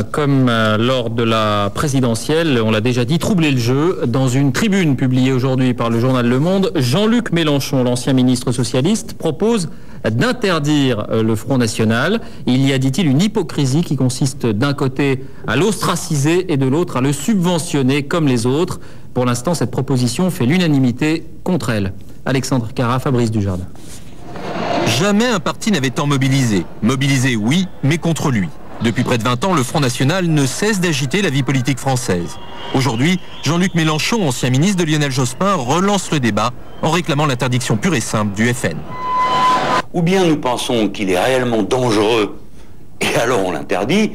comme lors de la présidentielle, on l'a déjà dit, troubler le jeu. Dans une tribune publiée aujourd'hui par le journal Le Monde, Jean-Luc Mélenchon, l'ancien ministre socialiste, propose d'interdire le Front National. Il y a, dit-il, une hypocrisie qui consiste d'un côté à l'ostraciser et de l'autre à le subventionner comme les autres. Pour l'instant, cette proposition fait l'unanimité contre elle. Alexandre Carra, Fabrice Dujardin. Jamais un parti n'avait tant mobilisé. Mobilisé, oui, mais contre lui. Depuis près de 20 ans, le Front National ne cesse d'agiter la vie politique française. Aujourd'hui, Jean-Luc Mélenchon, ancien ministre de Lionel Jospin, relance le débat en réclamant l'interdiction pure et simple du FN. Ou bien nous pensons qu'il est réellement dangereux et alors on l'interdit,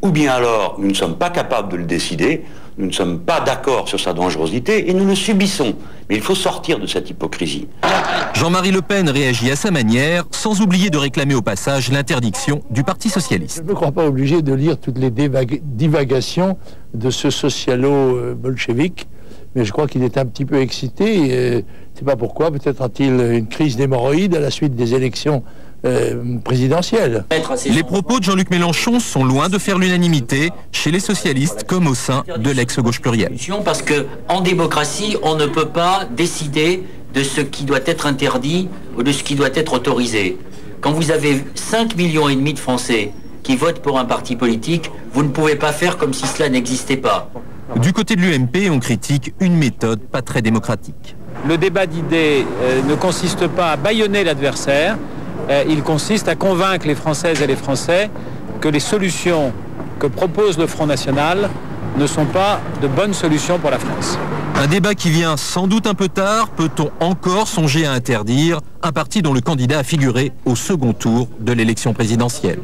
ou bien alors nous ne sommes pas capables de le décider, nous ne sommes pas d'accord sur sa dangerosité et nous le subissons. Mais il faut sortir de cette hypocrisie. Jean-Marie Le Pen réagit à sa manière, sans oublier de réclamer au passage l'interdiction du Parti socialiste. Je ne me crois pas obligé de lire toutes les divagations de ce socialo-bolchevique, mais je crois qu'il est un petit peu excité. Je ne sais pas pourquoi, peut-être a-t-il une crise d'hémorroïdes à la suite des élections présidentielle. Les propos de Jean-Luc Mélenchon sont loin de faire l'unanimité chez les socialistes comme au sein de l'ex-gauche plurielle. Parce qu'en démocratie, on ne peut pas décider de ce qui doit être interdit ou de ce qui doit être autorisé. Quand vous avez 5,5 millions de Français qui votent pour un parti politique, vous ne pouvez pas faire comme si cela n'existait pas. Du côté de l'UMP, on critique une méthode pas très démocratique. Le débat d'idées ne consiste pas à bâillonner l'adversaire, il consiste à convaincre les Françaises et les Français que les solutions que propose le Front National ne sont pas de bonnes solutions pour la France. Un débat qui vient sans doute un peu tard. Peut-on encore songer à interdire un parti dont le candidat a figuré au second tour de l'élection présidentielle ?